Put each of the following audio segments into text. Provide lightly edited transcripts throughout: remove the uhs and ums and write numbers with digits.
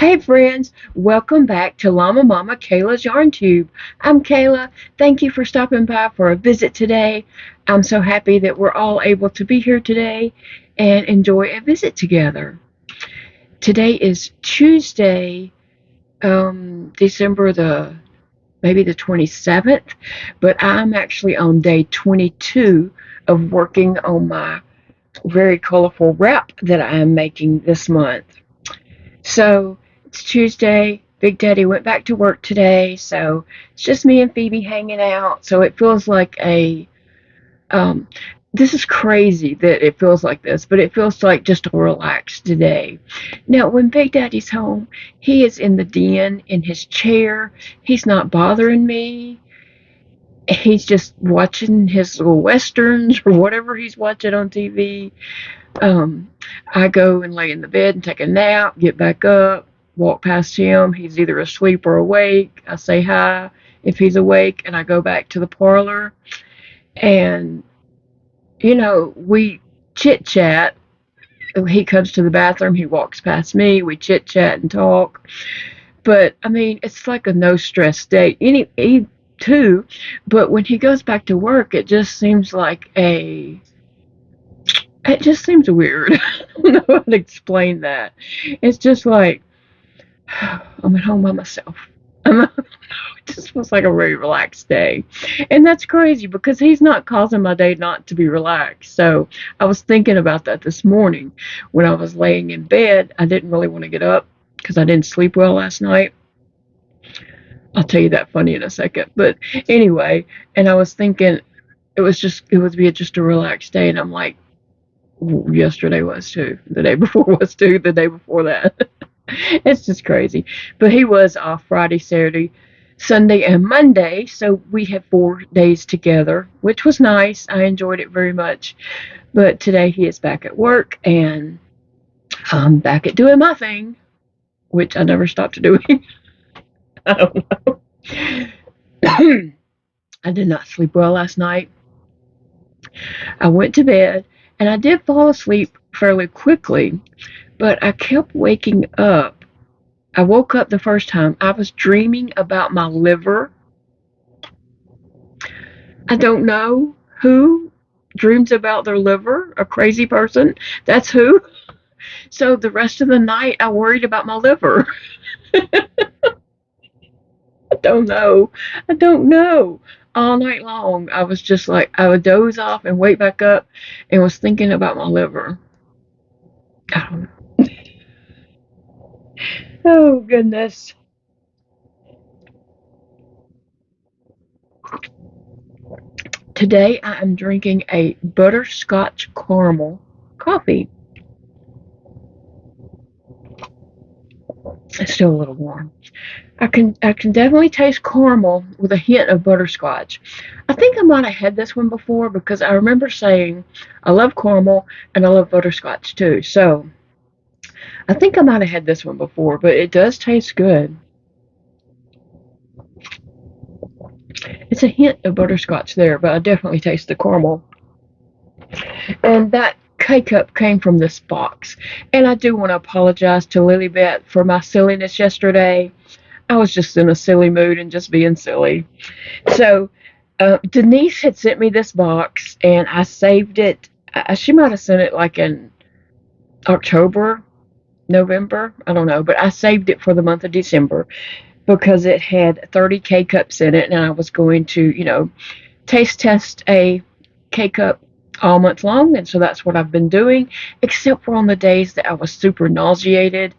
Hey friends, welcome back to Llama Mama Kayla's Yarn Tube. I'm Kayla. Thank you for stopping by for a visit today. I'm so happy that we're all able to be here today and enjoy a visit together. Today is Tuesday, December maybe the 27th, but I'm actually on day 22 of working on my very colorful wrap that I am making this month. So it's Tuesday. Big Daddy went back to work today, so it's just me and Phoebe hanging out. So it feels like um, this is crazy that it feels like this, but it feels like just a relaxed day. Now, when Big Daddy's home, he is in the den in his chair. He's not bothering me. He's just watching his little westerns or whatever he's watching on TV. Um, I go and lay in the bed and take a nap, get back up, walk past him. He's either asleep or awake. I say hi if he's awake, and I go back to the parlor. And, we chit chat. He comes to the bathroom, he walks past me, we chit chat and talk. But, I mean, it's like a no stress day. He too, but when he goes back to work, it just seems like it just seems weird. I don't know how to explain that. It's just like I'm at home by myself. It just feels like a very relaxed day. And that's crazy because he's not causing my day not to be relaxed. So I was thinking about that this morning when I was laying in bed. I didn't really want to get up because I didn't sleep well last night. I'll tell you that funny in a second. But anyway, and I was thinking it would be just a relaxed day. And I'm like, yesterday was too. The day before was too. The day before that. It's just crazy. But he was off Friday, Saturday, Sunday, and Monday. So we had 4 days together, which was nice. I enjoyed it very much. But today he is back at work and I'm back at doing my thing, which I never stopped doing. I don't know. I did not sleep well last night. I went to bed and I did fall asleep fairly quickly, but I kept waking up. I woke up the first time. I was dreaming about my liver. I don't know who dreams about their liver, a crazy person. That's who. So the rest of the night, I worried about my liver. I don't know. I don't know. All night long, I was just like, I would doze off and wake back up and was thinking about my liver. I don't know. Oh, goodness. Today I am drinking a butterscotch caramel coffee. It's still a little warm. I can definitely taste caramel with a hint of butterscotch. I think I might have had this one before because I remember saying I love caramel and I love butterscotch too. So I think I might have had this one before, but it does taste good. It's a hint of butterscotch there, but I definitely taste the caramel. And that K-cup came from this box. And I do want to apologize to Lilybeth for my silliness yesterday. I was just in a silly mood and just being silly. So Denise had sent me this box, and I saved it. She might have sent it like in October, November. I don't know, but I saved it for the month of December because it had 30 K-cups in it, and I was going to, taste test a K-cup all month long, and so that's what I've been doing, except for on the days that I was super nauseated,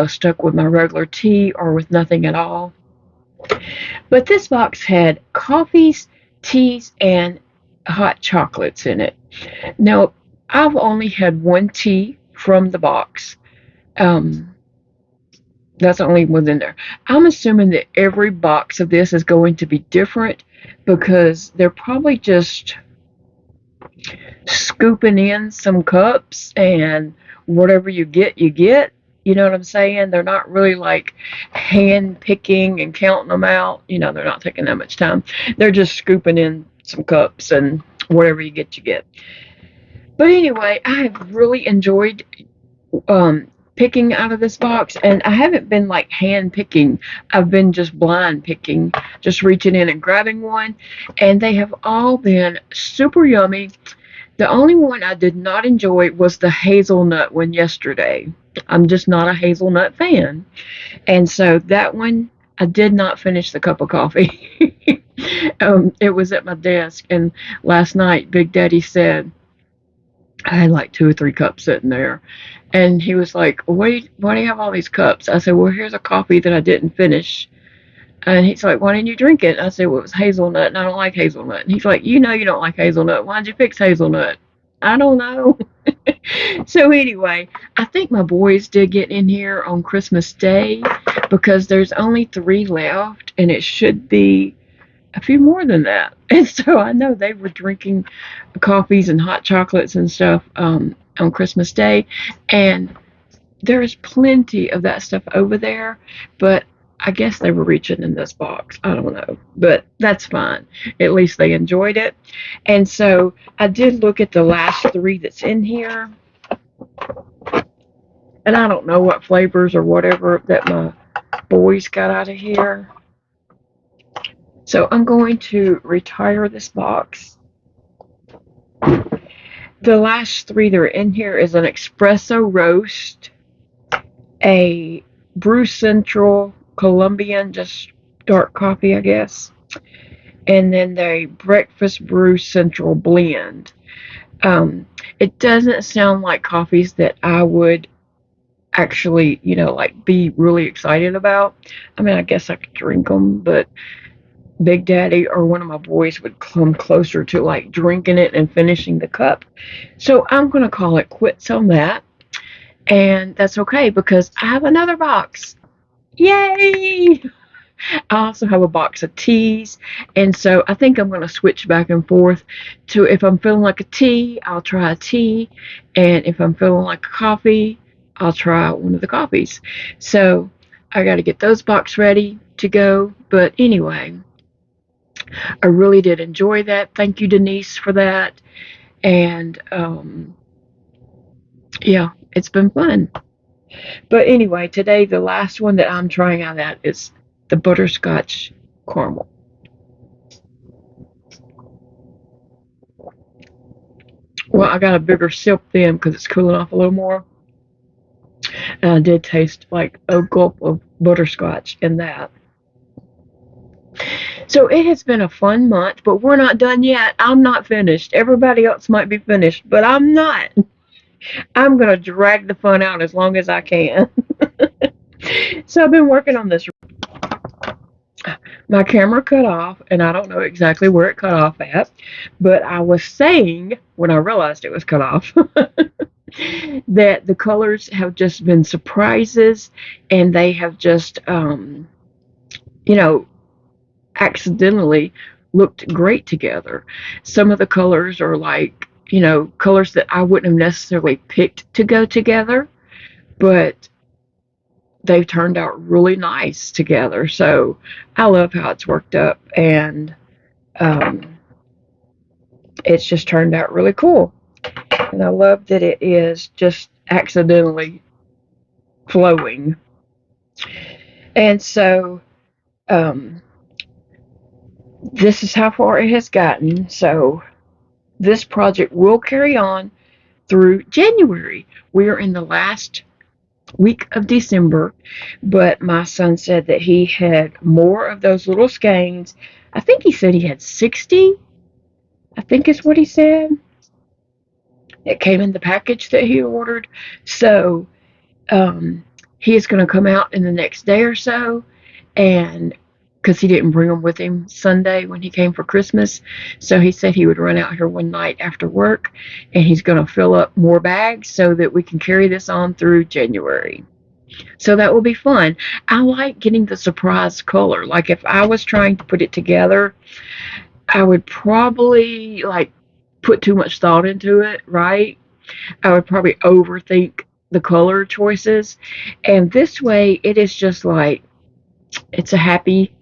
stuck with my regular tea or with nothing at all. But this box had coffees, teas, and hot chocolates in it. Now, I've only had one tea from the box. That's the only one in there. I'm assuming that every box of this is going to be different because they're probably just scooping in some cups and whatever you get, you get. You know what I'm saying? They're not really like hand picking and counting them out. They're not taking that much time. They're just scooping in some cups and whatever you get, you get. But anyway, I have really enjoyed picking out of this box, and I haven't been like hand picking. I've been just blind picking, just reaching in and grabbing one, and they have all been super yummy. The only one I did not enjoy was the hazelnut one yesterday. I'm just not a hazelnut fan. And so that one, I did not finish the cup of coffee. It was at my desk, and last night Big Daddy said, I had like 2 or 3 cups sitting there. And he was like, why do you have all these cups? I said, well, here's a coffee that I didn't finish. And he's like, why didn't you drink it? I said, well, it was hazelnut, and I don't like hazelnut. And he's like, you know you don't like hazelnut. Why'd you fix hazelnut? I don't know. So anyway, I think my boys did get in here on Christmas Day because there's only 3 left, and it should be a few more than that. And so I know they were drinking coffees and hot chocolates and stuff on Christmas Day. And there is plenty of that stuff over there, but I guess they were reaching in this box. I don't know, but that's fine. At least they enjoyed it. And so I did look at the last 3 that's in here. And I don't know what flavors or whatever that my boys got out of here. So I'm going to retire this box. The last 3 that are in here is an espresso roast, a brew central Colombian, just dark coffee, I guess, and then the breakfast brew central blend. It doesn't sound like coffees that I would actually, like be really excited about. I mean, I guess I could drink them, but Big Daddy or one of my boys would come closer to like drinking it and finishing the cup. So I'm going to call it quits on that. And that's okay because I have another box. Yay! I also have a box of teas, and so I think I'm going to switch back and forth to, if I'm feeling like a tea, I'll try a tea, and if I'm feeling like a coffee, I'll try one of the coffees. So I got to get those boxes ready to go. But anyway, I really did enjoy that. Thank you, Denise, for that. And yeah, it's been fun. But anyway, today the last one that I'm trying out at is the butterscotch caramel. Well, I got a bigger sip then because it's cooling off a little more. And I did taste like a gulp of butterscotch in that. So it has been a fun month, but we're not done yet. I'm not finished. Everybody else might be finished, but I'm not. I'm going to drag the fun out as long as I can. So I've been working on this. My camera cut off, and I don't know exactly where it cut off at, but I was saying, when I realized it was cut off, that the colors have just been surprises, and they have just, accidentally looked great together. Some of the colors are like, colors that I wouldn't have necessarily picked to go together, but they've turned out really nice together. So I love how it's worked up, and it's just turned out really cool. And I love that it is just accidentally flowing. And so this is how far it has gotten. So this project will carry on through January. We are in the last week of December, but my son said that he had more of those little skeins. I think he said he had 60, I think is what he said. It came in the package that he ordered. So he is going to come out in the next day or so, and because he didn't bring them with him Sunday when he came for Christmas. So he said he would run out here one night after work, and he's going to fill up more bags so that we can carry this on through January. So that will be fun. I like getting the surprise color. Like if I was trying to put it together, I would probably like put too much thought into it, right? I would probably overthink the color choices. And this way it is just like, it's a happy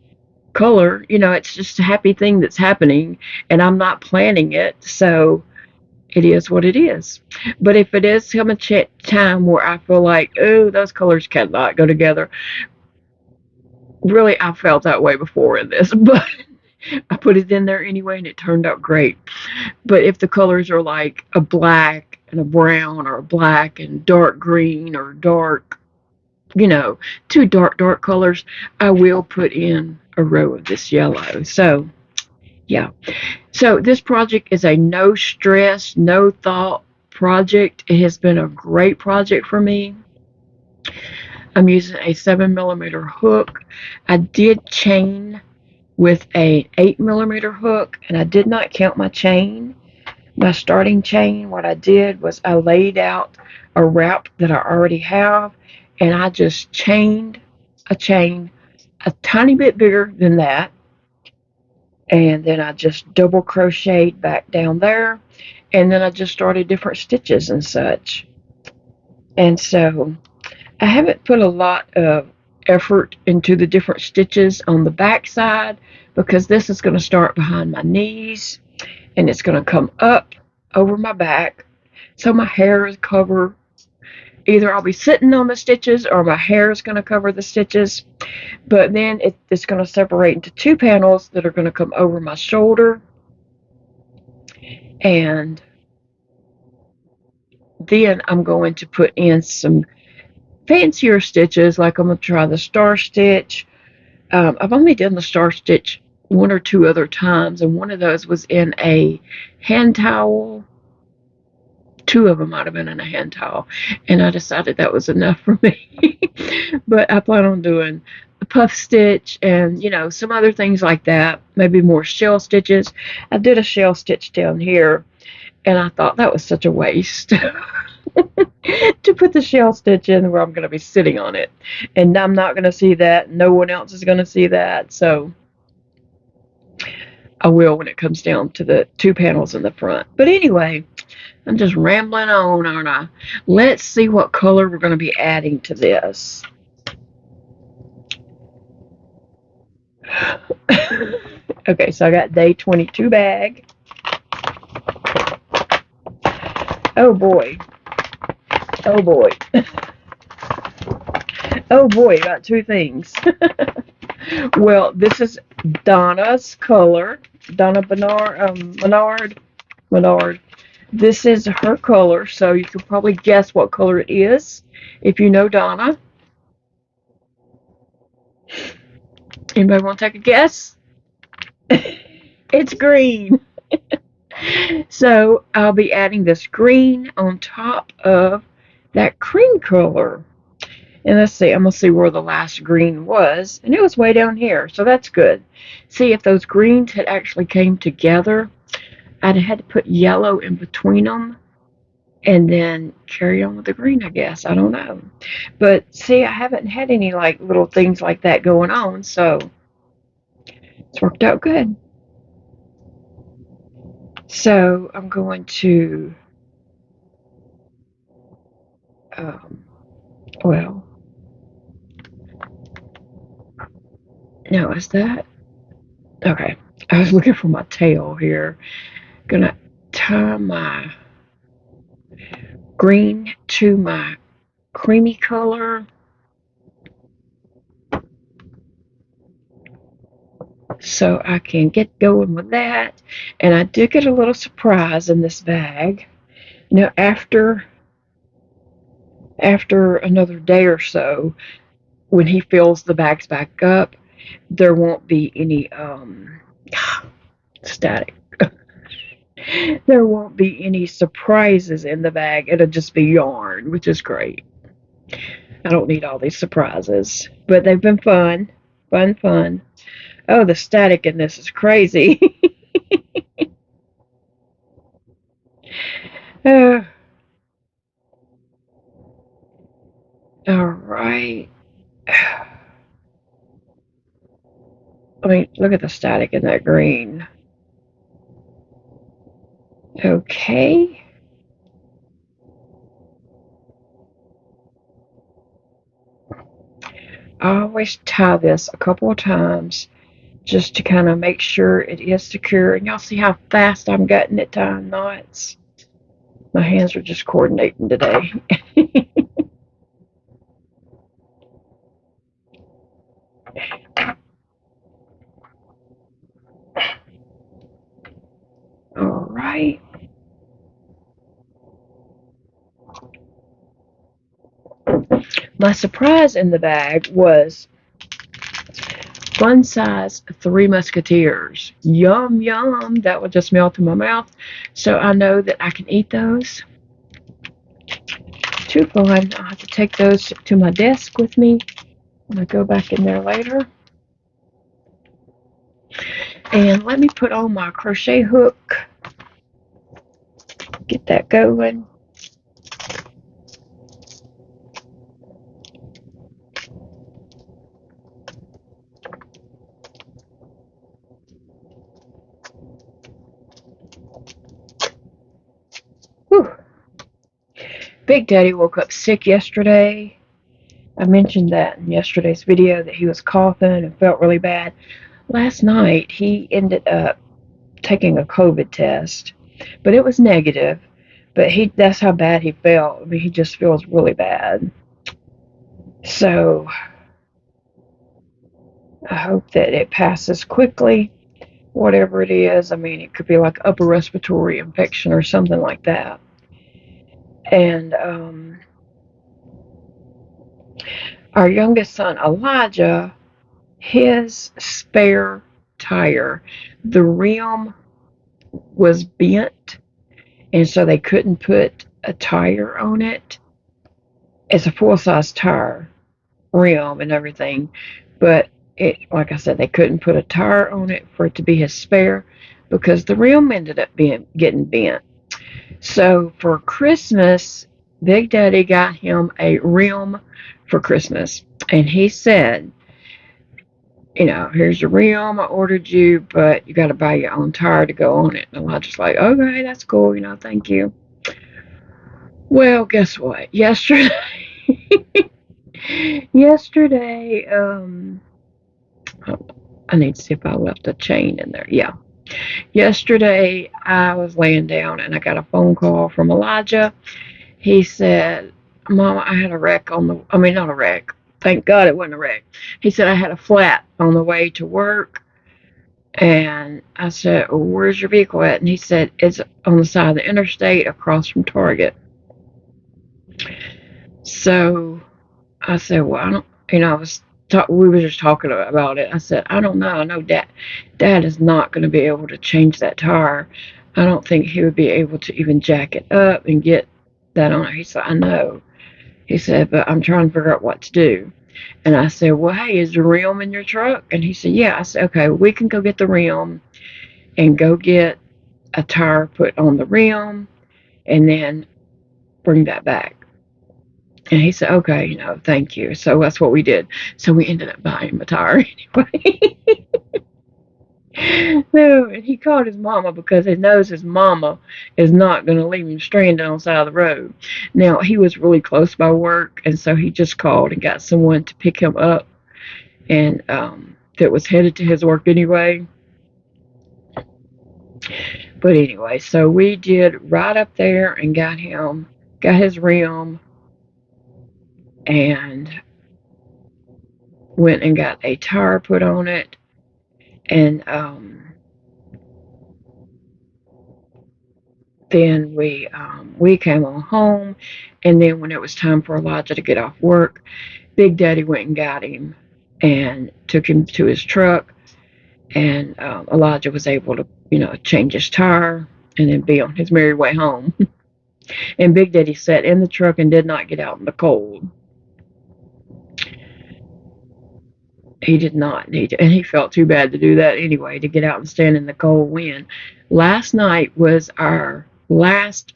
color, it's just a happy thing that's happening, and I'm not planning it. So it is what it is. But if it is come a time where I feel like, oh, those colors cannot go together, really, I felt that way before in this, but I put it in there anyway, and it turned out great. But if the colors are like a black and a brown, or a black and dark green, or dark, two dark colors, I will put in a row of this yellow. So, yeah. So this project is a no stress, no thought project. It has been a great project for me. I'm using a 7mm hook. I did chain with a 8mm hook, and I did not count my chain. My starting chain, what I did was I laid out a wrap that I already have, and I just chained a chain a tiny bit bigger than that, and then I just double crocheted back down there, and then I just started different stitches and such. And so I haven't put a lot of effort into the different stitches on the back side, because this is going to start behind my knees, and it's going to come up over my back, so my hair is covered. Either I'll be sitting on the stitches, or my hair is going to cover the stitches. But then it's going to separate into two panels that are going to come over my shoulder. And then I'm going to put in some fancier stitches, like I'm going to try the star stitch. I've only done the star stitch one or two other times, and one of those was in a hand towel. Two of them might have been in a hand towel, and I decided that was enough for me. But I plan on doing a puff stitch and, some other things like that, maybe more shell stitches. I did a shell stitch down here, and I thought that was such a waste to put the shell stitch in where I'm going to be sitting on it, and I'm not going to see that. No one else is going to see that, so I will when it comes down to the two panels in the front. But anyway, I'm just rambling on, aren't I? Let's see what color we're going to be adding to this. Okay, so I got day 22 bag. Oh boy. Oh boy. Oh boy, got two things. Well, this is Donna's color. Donna Menard. This is her color, so you can probably guess what color it is if you know Donna. Anybody want to take a guess? It's green. So I'll be adding this green on top of that cream color. And let's see, I'm going to see where the last green was. And it was way down here, so that's good. See, if those greens had actually came together, I'd have had to put yellow in between them and then carry on with the green, I guess. I don't know. But see, I haven't had any like little things like that going on, so it's worked out good. So I'm going to, no, is that? Okay, I was looking for my tail here. Gonna tie my green to my creamy color. So I can get going with that. And I did get a little surprise in this bag. After another day or so, when he fills the bags back up, there won't be any static. There won't be any surprises in the bag. It'll just be yarn, which is great. I don't need all these surprises, but they've been fun. Fun. Oh, the static in this is crazy. All right. I mean, look at the static in that green. Okay. I always tie this a couple of times just to kind of make sure it is secure. And y'all see how fast I'm getting it tying knots? My hands are just coordinating today. All right. My surprise in the bag was fun size Three Musketeers. Yum, yum. That would just melt in my mouth. So I know that I can eat those. Too fun. I'll have to take those to my desk with me when I go back in there later. And let me put on my crochet hook. Get that going. Whew. Big Daddy woke up sick yesterday. I mentioned that in yesterday's video that he was coughing and felt really bad. Last night he ended up taking a COVID test, but it was negative. But that's how bad he felt. I mean, he just feels really bad. So I hope that it passes quickly. Whatever it is, I mean, it could be like upper respiratory infection or something like that. And our youngest son, Elijah, his spare tire, the rim was bent, and so they couldn't put a tire on it. It's a full-size tire, rim and everything, but like I said, they couldn't put a tire on it for it to be his spare because the rim ended up getting bent. So for Christmas, Big Daddy got him a rim for Christmas, and he said, here's your rim. I ordered you, but you got to buy your own tire to go on it. And I was just like, okay, that's cool. Thank you. Well, guess what? Yesterday, I need to see if I left a chain in there. Yeah. Yesterday, I was laying down and I got a phone call from Elijah. He said, Mama, I had a wreck not a wreck. Thank God it wasn't a wreck. He said, I had a flat on the way to work. And I said, well, where's your vehicle at? And he said, it's on the side of the interstate across from Target. So I said, well, I don't, we were just talking about it. I said, I don't know. I know Dad is not going to be able to change that tire. I don't think he would be able to even jack it up and get that on it. He said, I know. He said, but I'm trying to figure out what to do. And I said, well, hey, is the rim in your truck? And he said, yeah. I said, okay, we can go get the rim and go get a tire put on the rim and then bring that back. And he said, okay, thank you. So that's what we did. So we ended up buying a tire anyway. No, and he called his mama because he knows his mama is not going to leave him stranded on the side of the road. Now, he was really close by work, and so he just called and got someone to pick him up, and that was headed to his work anyway. But anyway, so we did right up there and got his rim, and went and got a tire put on it, and then we came on home, and then when it was time for Elijah to get off work, Big Daddy went and got him and took him to his truck, and Elijah was able to change his tire and then be on his merry way home. And Big Daddy sat in the truck and did not get out in the cold. He did not need to, and he felt too bad to do that anyway, to get out and stand in the cold wind. Last night was our last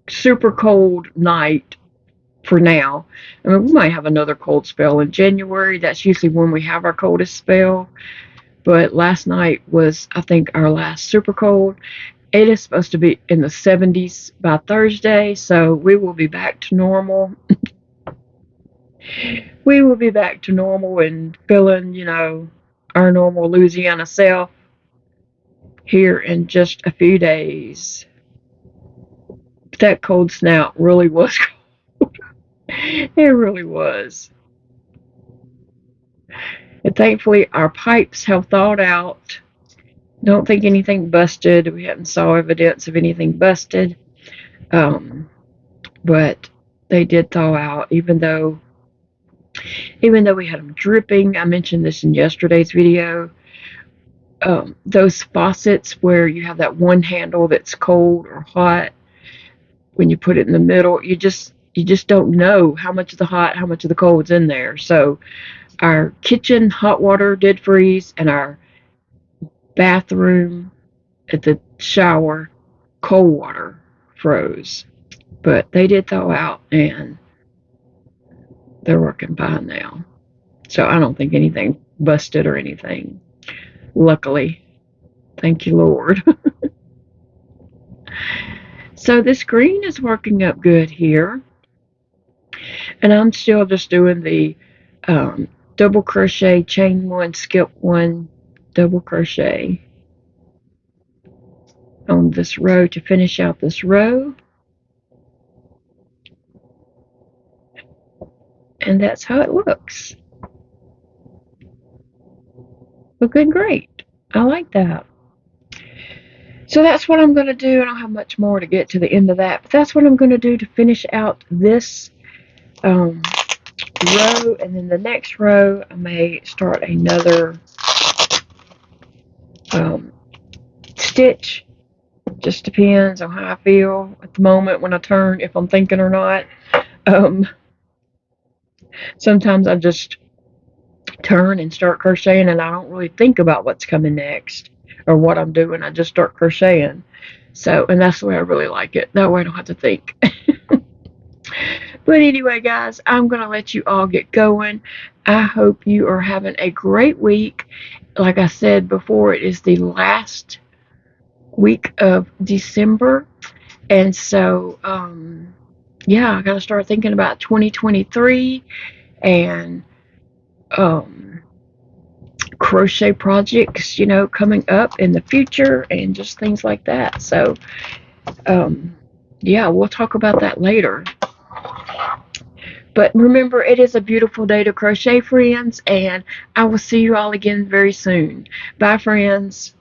super cold night for now. I mean, we might have another cold spell in January. That's usually when we have our coldest spell. But last night was, I think, our last super cold. It is supposed to be in the 70s by Thursday, so we will be back to normal. We will be back to normal and feeling, our normal Louisiana self here in just a few days. That cold snap really was cold. It really was. And thankfully, our pipes have thawed out. Don't think anything busted. We haven't saw evidence of anything busted. But they did thaw out, even though we had them dripping. I mentioned this in yesterday's video. Those faucets where you have that one handle that's cold or hot, when you put it in the middle, you just don't know how much of the hot, how much of the cold's in there. So our kitchen hot water did freeze, and our bathroom at the shower cold water froze. But they did thaw out, and they're working fine now. So I don't think anything busted or anything. Luckily. Thank you, Lord. So this green is working up good here. And I'm still just doing the double crochet, chain one, skip one, double crochet on this row to finish out this row. And that's how it looks. Looking great. I like that. So that's what I'm going to do. I don't have much more to get to the end of that, but that's what I'm going to do to finish out this row. And then the next row, I may start another stitch. Just depends on how I feel at the moment when I turn, if I'm thinking or not. Sometimes I just turn and start crocheting, and I don't really think about what's coming next or what I'm doing. I just start crocheting. So, and that's the way I really like it. That way I don't have to think. But anyway, guys, I'm going to let you all get going. I hope you are having a great week. Like I said before, it is the last week of December. And so, yeah, I got to start thinking about 2023 and crochet projects, coming up in the future and just things like that. So, yeah, we'll talk about that later. But remember, it is a beautiful day to crochet, friends, and I will see you all again very soon. Bye, friends.